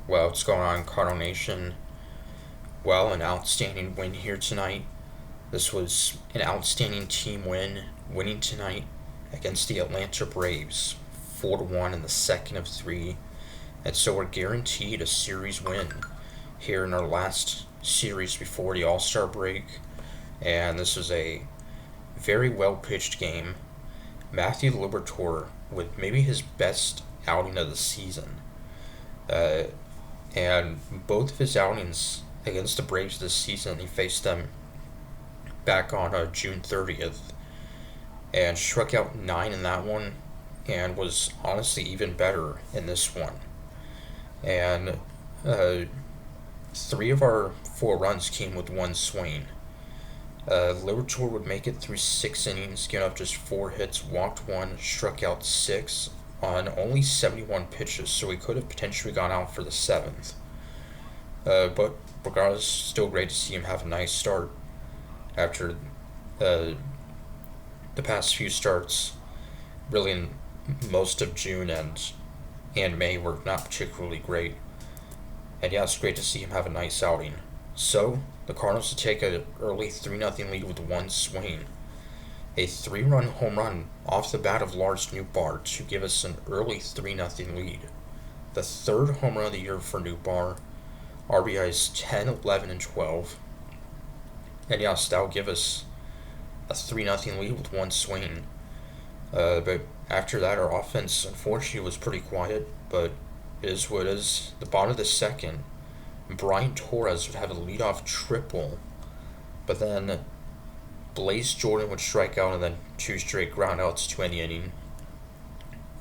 Well, what's going on, Cardinal Nation? Well, an outstanding win here tonight. This was an outstanding team win, winning tonight against the Atlanta Braves, 4-1 in the second of three, and so we're guaranteed a series win here in our last series before the All Star break. And this was a very well pitched game. Matthew Liberatore with maybe his best outing of the season. Uh, and both of his outings against the Braves this season, he faced them back on June 30th and struck out 9 in that one and was honestly even better in this one. And uh, 3 of our 4 runs came with one swing. Liberatore would make it through 6 innings, giving up just 4 hits, walked one, struck out 6 on only 71 pitches, so he could have potentially gone out for the 7th. But regardless, still great to see him have a nice start after uh, the past few starts. Really, in most of June and May were not particularly great. And yeah, it's great to see him have a nice outing. So, the Cardinals to take an early 3-0 lead with one swing. A 3-run home run off the bat of Lars Nootbaar to give us an early 3-0 lead. The third home run of the year for Nootbaar. RBIs 10, 11, and 12. And yes, that'll give us a 3-0 lead with one swing. But after that, our offense unfortunately was pretty quiet, but it is what it is. The bottom of the second, Brian Torres would have a leadoff triple, but then Blaze Jordan would strike out and then 2 straight groundouts to end the inning.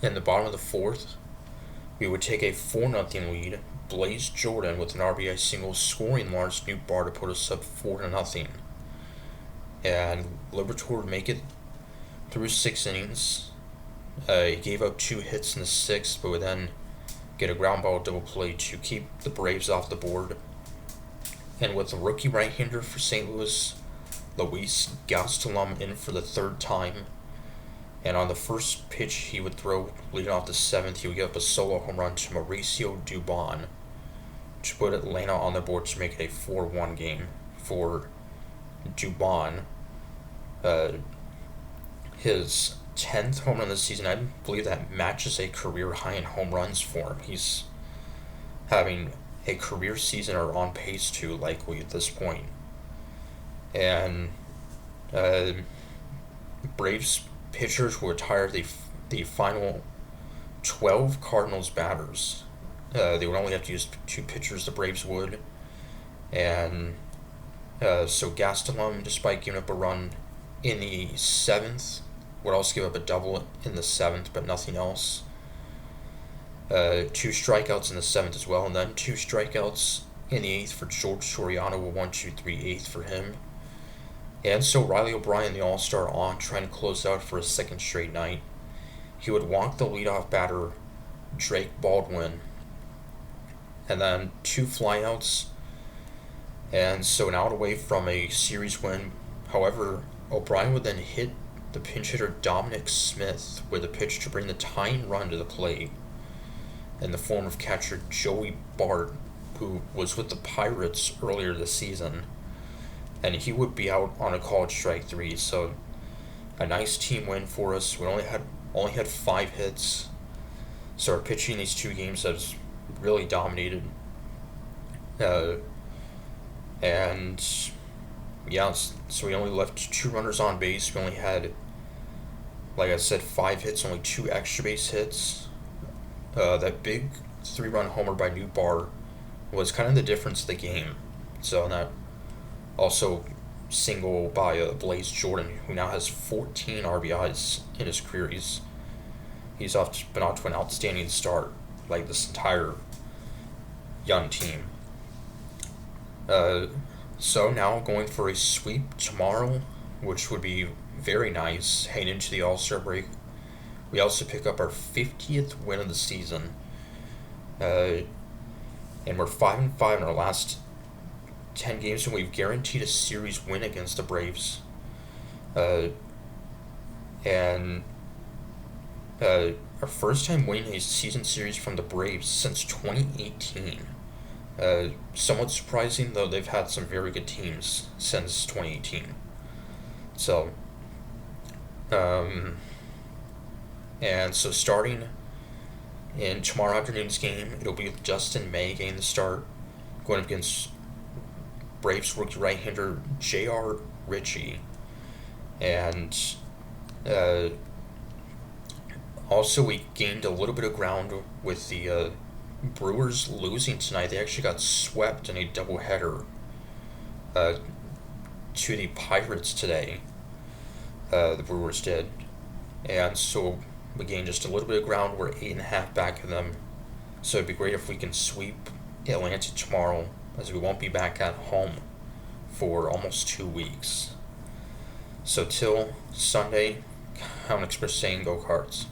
In the bottom of the fourth, we would take a 4-0 lead. Blaze Jordan with an RBI single scoring Lars Nootbaar to put us up 4-0. And Liberatore would make it through 6 innings. He gave up 2 hits in the sixth, but would then get a ground ball double play to keep the Braves off the board. And with the rookie right-hander for St. Louis, Luis Gastelum, in for the third time. And on the first pitch he would throw leading off the seventh, he would give up a solo home run to Mauricio Dubon to put Atlanta on the board to make it a 4-1 game for Dubon. His 10th home run this season, I believe that matches a career high in home runs for him. He's having a career season or on pace to, likely at this point. And Braves pitchers will retire the final 12 Cardinals batters. They would only have to use 2 pitchers, the Braves would. And so Gastelum, despite giving up a run in the 7th, would also give up a double in the 7th, but nothing else. 2 strikeouts in the 7th as well, and then 2 strikeouts in the 8th for George Soriano, with 1-2-3 8th for him. And so Riley O'Brien, the All-Star, on trying to close out for a second straight night. He would walk the leadoff batter, Drake Baldwin, and then 2 flyouts, and so an out away from a series win. However, O'Brien would then hit the pinch hitter Dominic Smith with a pitch to bring the tying run to the plate in the form of catcher Joey Bart, who was with the Pirates earlier this season, and he would be out on a called strike 3. So a nice team win for us. We only had 5 hits, so our pitching in these 2 games has really dominated. And yeah, so we only left 2 runners on base. We only had, like I said, 5 hits, only 2 extra base hits. That big 3-run homer by Nootbaar was kind of the difference of the game. So that also single by Blaze Jordan, who now has 14 RBIs in his career. He's been off to an outstanding start, like this entire young team. So now going for a sweep tomorrow, which would be very nice heading into the All-Star break. We also pick up our 50th win of the season. And we're 5-5 in our last 10 games, and we've guaranteed a series win against the Braves. And our first time winning a season series from the Braves since 2018. Somewhat surprising, though they've had some very good teams since 2018. So, um, and so starting in tomorrow afternoon's game, it'll be Justin May getting the start, going up against Braves rookie right-hander J.R. Ritchie. And uh, also, we gained a little bit of ground with the Brewers losing tonight. They actually got swept in a doubleheader uh, to the Pirates today. The Brewers did. And so we gained just a little bit of ground. We're 8.5 back of them. So it'd be great if we can sweep Atlanta tomorrow, as we won't be back at home for almost 2 weeks. So till Sunday, Count Express saying go Cards.